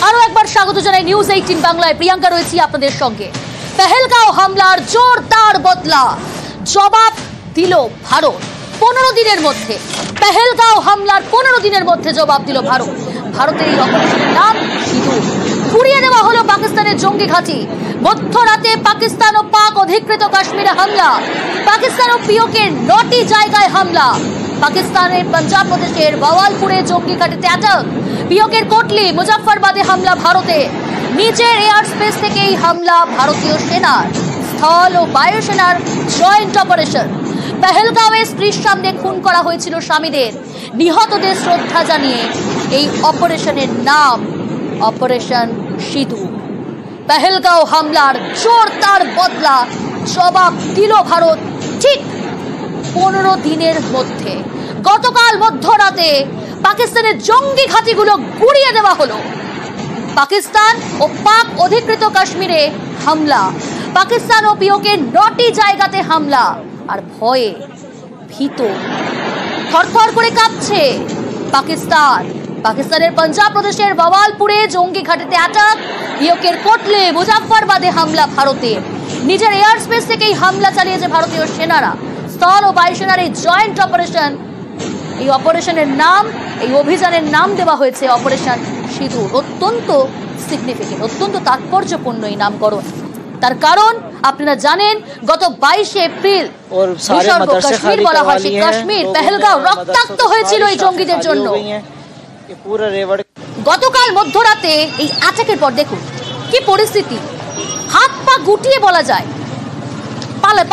আরো একবার স্বাগত জানাই নিউজ 18 বাংলায়। প্রিয়াঙ্কা রয়েছি আপনাদের সঙ্গে। পেহেলগাঁও হামলার জোরদার বদলা জবাব দিল ভারত 15 দিনের মধ্যে। পেহেলগাঁও হামলার 15 দিনের মধ্যে জবাব দিল ভারত। ভারতের এই অপারেশনের নাম সিঁদুর। পুড়িয়ে দেওয়া হলো পাকিস্তানের জঙ্গি ঘাঁটি। মধ্যরাতে পাকিস্তান ও পাক অধিকৃত কাশ্মীরে হামলা। পাকিস্তান ও পিওকের 9টি জায়গায় হামলা। পাকিস্তানের পাঞ্জাব প্রদেশের বাওয়ালপুরে জঙ্গি ঘাঁটিতে অ্যাটাক। পিওকের কোটলি মুজাফফরবাদে হামলা ভারতে। নিচের এয়ার স্পেস থেকে এই হামলা ভারতীয় সেনার। স্থল ও বায়ুসেনার জয়েন্ট অপারেশন। পেহেলগাঁওয়ে স্ত্রীর সামনে খুন করা হয়েছিল স্বামীদের। নিহতদের শ্রদ্ধা জানিয়ে এই অপারেশনের নাম অপারেশন সিঁদুর। পেহেলগাঁও হামলার জোরদার বদলা জবাব দিল ভারত ঠিক 15 দিনের মধ্যে। গতকাল মধ্যরাতে পাকিস্তানের জঙ্গি ঘাঁটিগুলো গুড়িয়ে দেওয়া হলো। পাকিস্তান ও পাক অধিকৃত কাশ্মীরে হামলা। পাকিস্তান ও পিওকের 9টি জায়গাতে হামলা। আর ভয়ে ভীত থরথর করে কাঁপছে পাকিস্তান। পাকিস্তানের পাঞ্জাব প্রদেশের বাওয়ালপুরে জঙ্গি ঘাঁটিতে অ্যাটাক। পিওকের কোটলে মুজাফফরবাদে হামলা ভারতের। নিজের এয়ার স্পেস থেকেই হামলা চালিয়েছে ভারতীয় সেনারা। স্থল ও বায়ুসেনার এই জয়েন্ট অপারেশন, এই অপারেশনের নাম, এই অভিযানের নাম দেওয়া হয়েছে অপারেশন সিঁদুর। অত্যন্ত সিগনিফিকেন্ট, অত্যন্ত তাৎপর্যপূর্ণ এই নামকরণ। তার কারণ আপনারা জানেন, গত 22 এপ্রিল কাশ্মীর বলা হয়, সেই কাশ্মীর পেহেলগাঁও রক্তাক্ত হয়েছিল এই জঙ্গিদের জন্য। গতকাল মধ্যরাতে এই অ্যাটাকের পর দেখুন কি পরিস্থিতি। হাত পা গুটিয়ে বলা যায়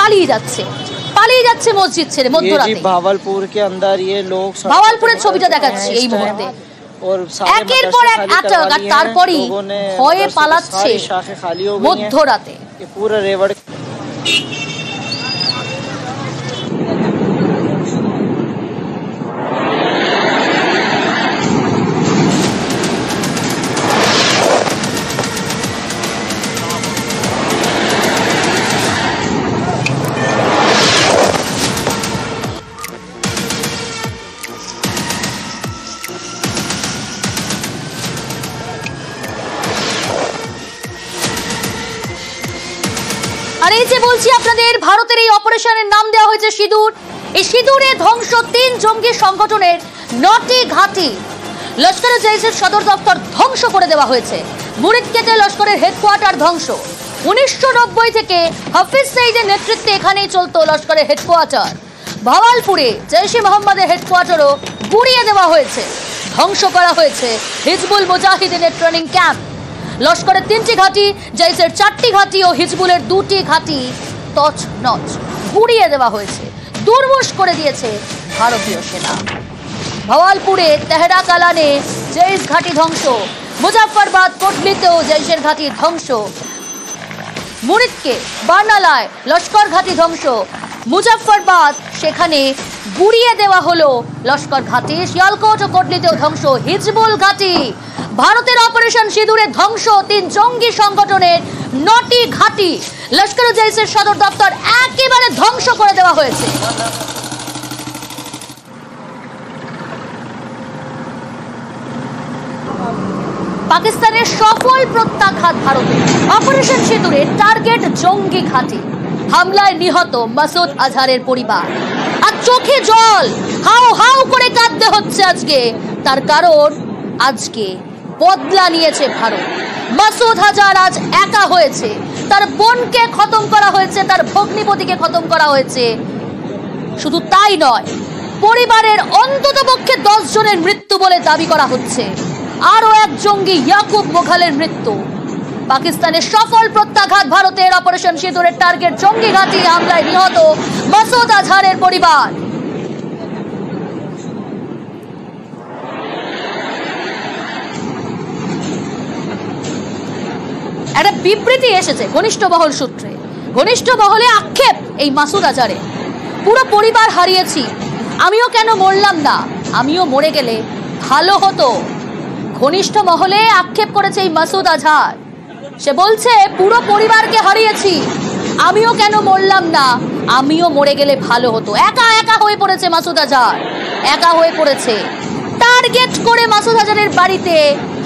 পালিয়ে যাচ্ছে মসজিদ ছেড়ে মধ্যরাতে। ভাওয়ালপুরের ছবিটা দেখাচ্ছি এই মুহূর্তে। একের পর এক অ্যাটাক, আর তারপরই ভয়ে পালাচ্ছে মধ্যরাতে। আর এই যে বলছি আপনাদের, ভারতের এই অপারেশনের নাম দেওয়া হয়েছে সিঁদুর। এই সিঁদুরে ধ্বংস 3 জঙ্গি সংগঠনের 9টি ঘাঁটি। লস্করে জৈশের সদর দপ্তর ধ্বংস করে দেওয়া হয়েছে। মুরিদকেতে লস্করের হেডকোয়ার্টার ধ্বংস। 1990 থেকে হাফিজ সঈদের নেতৃত্বে এখানেই চলতো লস্করের হেডকোয়ার্টার। ভাওয়ালপুরে জৈশ-ই মোহাম্মদের হেডকোয়ার্টারও গুড়িয়ে দেওয়া হয়েছে। ধ্বংস করা হয়েছে হিজবুল মুজাহিদিনের ট্রেনিং ক্যাম্প। লস্করের 3টি ঘাঁটি, জৈশের 4টি ঘাঁটি ও হিজবুলের 2টি ঘাঁটি তছনছ গুড়িয়ে দেওয়া হয়েছে। দুর্মুষ করে দিয়েছে ভারতীয় সেনা। ভাওয়ালপুরে তেহরা কালানে জৈশ ঘাঁটি ধ্বংস। মুজাফফরবাদ কোটলিতেও জৈশের ঘাঁটি ধ্বংস। মুরিদকে বার্নালায় লস্কর ঘাঁটি ধ্বংস। মুজাফফরবাদ সেখানে গুড়িয়ে দেওয়া হলো লস্কর ঘাঁটি। শিয়ালকোট ও কোটলিতেও ধ্বংস হিজবুল ঘাঁটি। ভারতের অপারেশন সিঁদুরে ধ্বংস 3 জঙ্গি সংগঠনের 9টি ঘাঁটি। লস্কর জৈশের সদর দপ্তর একেবারে ধ্বংস করে দেওয়া হয়েছে। পাকিস্তানের সফল প্রত্যাঘাত ভারতে। অপারেশন সিঁদুরে টার্গেট জঙ্গি ঘাঁটি। হামলায় নিহত মাসুদ আজহারের পরিবার। আর চোখে জল, হাউ হাউ করে কাঁদতে হচ্ছে আজকে। তার কারণ আজকে বদলা নিয়েছে ভারত। মাসুদ আজহার আজ একা হয়েছে। তার বোনকে খতম করা হয়েছে, তার ভগ্নিপতিকে খতম করা হয়েছে। শুধু তাই নয়, পরিবারের অন্ততপক্ষে 10 জনের মৃত্যু বলে দাবি করা হচ্ছে। আরো এক জঙ্গি ইয়াকুব মোঘালের মৃত্যু। পাকিস্তানের সফল প্রত্যাঘাত ভারতের অপারেশন সিঁদুরের টার্গেট জঙ্গি ঘাঁটি। হামলায় নিহত মাসুদ আজহারের পরিবার। একটা বিবৃতি এসেছে ঘনিষ্ঠ মহল সূত্রে। ঘনিষ্ঠ মহলে আক্ষেপ এই মাসুদ আজহারের। পুরো পরিবার হারিয়েছি, আমিও কেন মরলাম না, আমিও মরে গেলে ভালো হতো। ঘনিষ্ঠ মহলে আক্ষেপ করেছে এই মাসুদ আজহার। সে বলছে পুরো পরিবারকে হারিয়েছি, আমিও কেন মরলাম না, আমিও মরে গেলে ভালো হতো। একা একা হয়ে পড়েছে মাসুদ আজহার, একা হয়ে পড়েছে। টার্গেট করে মাসুদ হাজারের বাড়িতে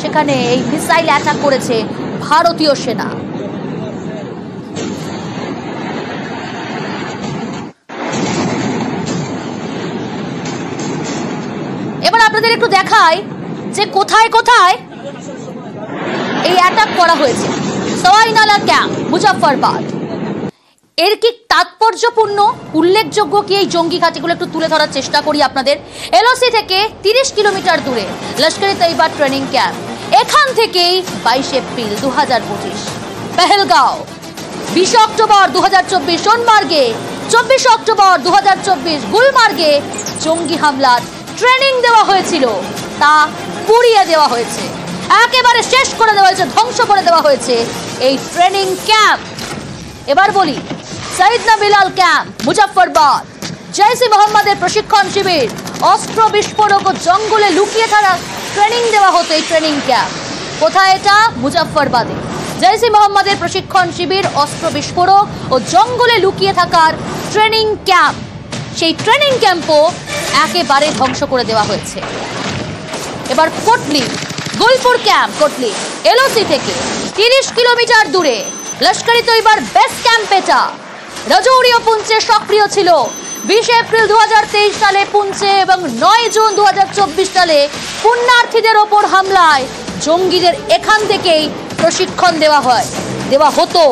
সেখানে এই মিসাইল অ্যাটাক করেছে ভারতীয় সেনা। এবার আপনাদের একটু দেখায় যে কোথায় কোথায় এই অ্যাটাক করা হয়েছে। সওয়াই নালা ক্যাম্প, মুজাফফরবাদ। এর কি তাৎপর্যপূর্ণ, উল্লেখযোগ্য কি এই জঙ্গি ঘাঁটিগুলো একটু তুলে ধরার চেষ্টা করি আপনাদের। এলওসি থেকে 30 কিলোমিটার দূরে লস্কর-ই তৈয়বা ট্রেনিং ক্যাম্প। এখান থেকেই 22 এপ্রিল 2025 পেহেলগাঁও, 20 অক্টোবর 2024 সোনমার্গে, 24 অক্টোবর 2024 গুলমার্গে জঙ্গি হামলার ট্রেনিং দেওয়া হয়েছিল, তা পুড়িয়ে দেওয়া হয়েছে, একেবারে শেষ করে দেওয়া হয়েছে, ধ্বংস করে দেওয়া হয়েছে এই ট্রেনিং ক্যাম্প। এবার বলি সৈয়দনা বিলাল ক্যাম্প, মুজাফফরবাদ, জৈশ-ই মোহাম্মদের প্রশিক্ষণ শিবির, অস্ত্র বিস্ফোরক ও জঙ্গলে লুকিয়ে থাকা ট্রেনিং দেওয়া হতো। এই ট্রেনিং ক্যাম্প কোথায়? এটা মুজাফফরবাদে। জৈশ-ই মোহাম্মদের প্রশিক্ষণ শিবির, অস্ত্র বিস্ফোরক ও জঙ্গলে লুকিয়ে থাকার ট্রেনিং ক্যাম্প, সেই ট্রেনিং ক্যাম্পও একেবারে ধ্বংস করে দেওয়া হয়েছে। এবার কোটলি, গুলপুর ক্যাম্প, কোটলি এলওসি থেকে 30 কিলোমিটার দূরে লস্কর-ই তৈয়বার বেস ক্যাম্প। এটা রাজৌরি ও পুঞ্চে সক্রিয় ছিল। 20 এপ্রিল 2023 সালে পুঞ্চে এবং 9 জুন 2024 সালে পুণ্যার্থীদের ওপর হামলায় জঙ্গিদের এখান থেকেই প্রশিক্ষণ দেওয়া হতো।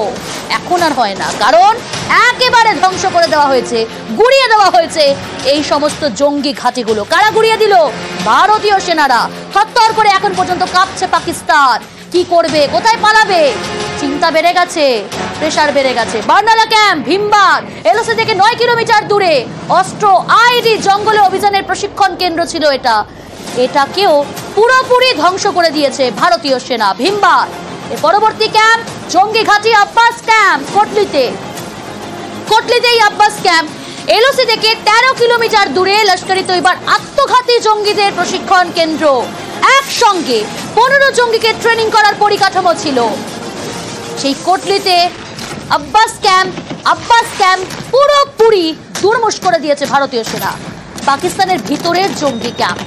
এখন আর হয় না, কারণ একেবারে ধ্বংস করে দেওয়া হয়েছে, গুড়িয়ে দেওয়া হয়েছে এই সমস্ত জঙ্গি ঘাঁটিগুলো। কারা গুড়িয়ে দিল? ভারতীয় সেনারা। থরথর করে এখন পর্যন্ত কাঁপছে পাকিস্তান। কি করবে, কোথায় পালাবে, চিন্তা বেড়ে গেছে, প্রেসার বেড়ে গেছে। বার্নালা ক্যাম্প, ভীমবার, এলওসি থেকে 9 কিলোমিটার দূরে অস্ত্র আইডি জঙ্গলে অভিযানের প্রশিক্ষণ কেন্দ্র ছিল। এটাকেও পুরোপুরি ধ্বংস করে দিয়েছে ভারতীয় সেনা। ভীমবার এর পরবর্তী ক্যাম্প জঙ্গি ঘাঁটি আব্বাস ক্যাম্প, কোটলিতেই আব্বাস ক্যাম্প। এলওসি থেকে 13 কিলোমিটার দূরে লস্কর-ই তৈয়বার আত্মঘাতী জঙ্গিদের প্রশিক্ষণ কেন্দ্র। একসঙ্গে 15 জঙ্গিকে ট্রেনিং করার পরিকাঠামো ছিল। সেই কোটলিতে আব্বাস ক্যাম্প পুরোপুরি দুর্মুষ করে দিয়েছে ভারতীয় সেনা। পাকিস্তানের ভিতরের জঙ্গি ক্যাম্প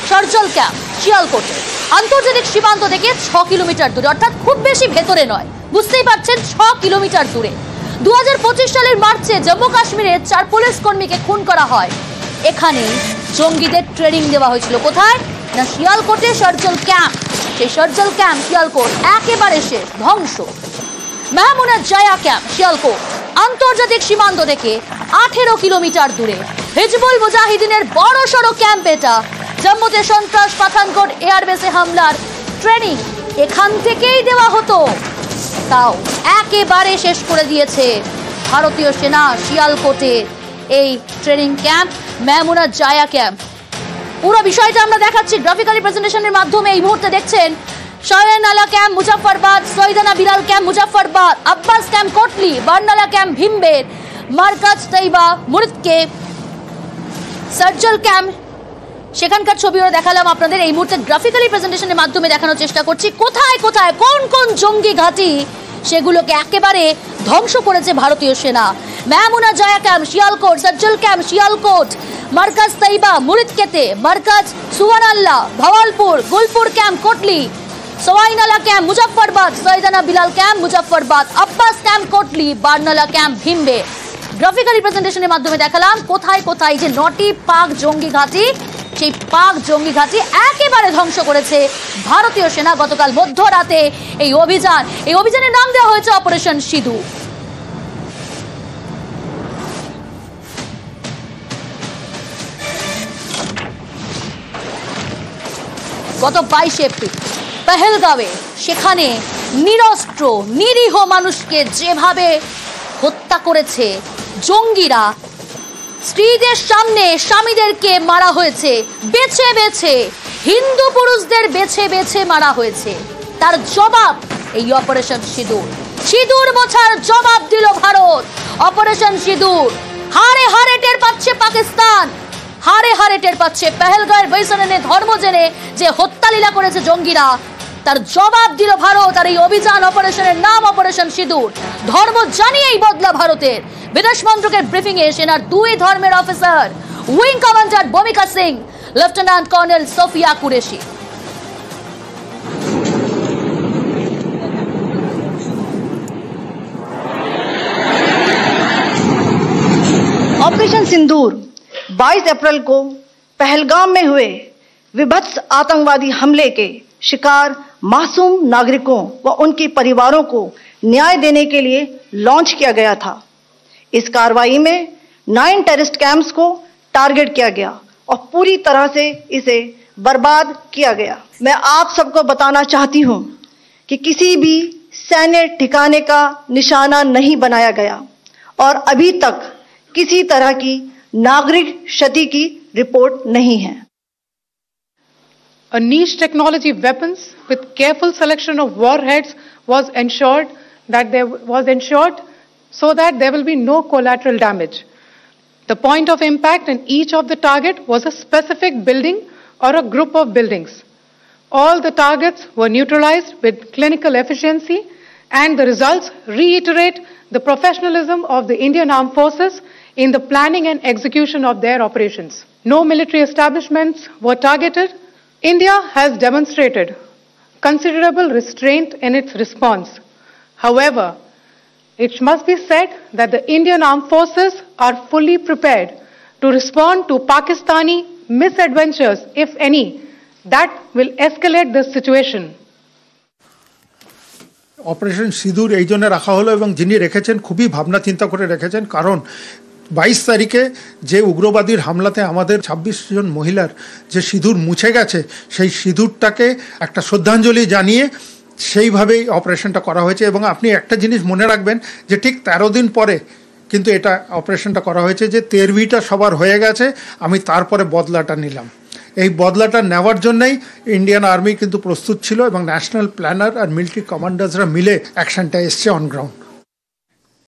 সরজল ক্যাম্প, শিয়ালকোটে আন্তর্জাতিক সীমান্ত থেকে 6 কিলোমিটার দূরে, অর্থাৎ খুব বেশি ভেতরে নয়, বুঝতেই পারছেন 6 কিলোমিটার দূরে। 2025 সালের মার্চে জম্মু কাশ্মীরের 4 পুলিশ কর্মীকে খুন করা হয়। এখানে জঙ্গিদের ট্রেনিং দেওয়া হয়েছিল। কোথায় না? শিয়ালকোটে সরজল ক্যাম্প। সেই সরজল ক্যাম্প শিয়ালকোট একেবারে শেষ, ধ্বংস। মেহমুনা জায়া ক্যাম্প, শিয়ালকোট আন্তর্জাতিক সীমান্ত থেকে 18 কিলোমিটার দূরে হিজবুল মুজাহিদিনের বড় সড়ো ক্যাম্প। এটা জম্মুতে সন্ত্রাস পাঠানকোট এয়ারবেসে হামলার ট্রেনিং এখান থেকেই দেওয়া হতো, তাও একেবারে শেষ করে দিয়েছে ভারতীয় সেনা। শিয়ালকোটের এই training camp, Mehmuna Joya camp, পুরো বিষয়টা আমরা দেখাচ্ছি গ্রাফিক্যালি প্রেজেন্টেশনের মাধ্যমে। এই মুহূর্তে দেখছেন Sawai Nala camp, Muzaffarabad, Syedna Bilal camp, Muzaffarabad, Abbas camp, Kotli, Barnala camp, Bhimber, Markaz Taiba, মুরিদকে, সরজল ক্যাম্প, সেখানকার ছবিও দেখালাম আপনাদের। এই মুহূর্তে গ্রাফিক্যালি প্রেজেন্টেশনের মাধ্যমে দেখানোর চেষ্টা করছি কোথায় কোথায় কোন কোন জঙ্গি ঘাঁটি সেগুলোকে একেবারে ধ্বংস করেছে ভারতীয় সেনা। মেহমুনা জায়া ক্যাম্প শিয়ালকোট, সরজল ক্যাম্প শিয়ালকোট, মার্কাজ তৈয়বা মুরিদকেতে, Markaz Subhanallah Bahawalpur, Gulpur camp Kotli, Sawai Nala camp Muzaffarabad, Syedna Bilal camp Muzaffarabad, Abbas camp Kotli, Barnala camp Bhimber. Graphically প্রেজেন্টেশনের মাধ্যমে দেখালাম কোথায় কোথায় যে 9টি পাক জঙ্গি ঘাঁটি, সেই পাক জঙ্গি ঘাঁটি একেবারে ধ্বংস করেছে ভারতীয় সেনা গতকাল মধ্যরাতে। এই অভিযানের নাম দেওয়া হয়েছে অপারেশন সিঁদুর। গত 22 এপ্রিল পেহেলগাঁওয়ে সেখানে নিরস্ত্র নিরীহ মানুষকে যেভাবে হত্যা করেছে জঙ্গিরা, স্ত্রীদের সামনে স্বামীদেরকে মারা হয়েছে, বেছে বেছে হিন্দু পুরুষদের বেছে বেছে মারা হয়েছে, তার জবাব এই অপারেশন সিঁদুর। সিঁদুর মোছার জবাব দিল ভারত। অপারেশন সিঁদুর হারে হারে টের পাচ্ছে পাকিস্তান, হারে হারে টের পাচ্ছে পেহেলগাঁওয়ের বৈষম্যে ধর্ম জেনে যে হত্যালীলা করেছে জঙ্গিরা, তার জবাব দিল ভারত। আর এই অভিযান অপারেশনের নাম অপারেশন সিঁদুর। ধর্ম জানিয়েই বদলা ভারতের। বিদেশ মন্ত্রকের ব্রিফিং এ সেনার 2 ধর্মের officer wing commander Bhumika Singh, lieutenant colonel Sofiya Qureshi. Operation Sindoor 22 अप्रैल को पहलगाम में हुए विभत्स आतंकवादी हमले के शिकार मासूम नागरिकों व उनके परिवारों को न्याय देने के लिए लॉन्च किया गया था। इस कार्रवाई में 9 टेररिस्ट कैंप्स को टारगेट किया गया और पूरी तरह से इसे बर्बाद किया गया। मैं आप सबको बताना चाहती हूं कि किसी भी सैन्य ठिकाने का निशाना नहीं बनाया गया और अभी तक किसी तरह की नागरिक क्षति की रिपोर्ट नहीं है। A niche technology weapons with careful selection of warheads was ensured so that there will be no collateral damage. The point of impact in each of the target was a specific building or a group of buildings. All the targets were neutralized with clinical efficiency, and the results reiterate the professionalism of the Indian Armed Forces in the planning and execution of their operations. No military establishments were targeted. India has demonstrated considerable restraint in its response. However, it must be said that the Indian Armed Forces are fully prepared to respond to Pakistani misadventures, if any, that will escalate this situation. Operation সিঁদুর এই জন্য রাখা হলো এবং যিনি রেখেছেন খুবই ভাবনা চিন্তা করে রেখেছেন, কারণ 22 তারিখে যে উগ্রবাদীর হামলাতে আমাদের 26 জন মহিলার যে সিঁদুর মুছে গেছে, সেই সিঁদুরটাকে একটা শ্রদ্ধাঞ্জলি জানিয়ে সেইভাবেই অপারেশনটা করা হয়েছে। এবং আপনি একটা জিনিস মনে রাখবেন যে ঠিক 13 দিন পরে কিন্তু এটা অপারেশনটা করা হয়েছে, যে তেরবিটা সবার হয়ে গেছে, আমি তারপরে বদলাটা নিলাম। এই বদলাটা নেওয়ার জন্যই ইন্ডিয়ান আর্মি কিন্তু প্রস্তুত ছিল এবং ন্যাশনাল প্ল্যানার আর মিলিটারি কমান্ডার্সরা মিলে অ্যাকশনটা এসছে অন গ্রাউন্ড।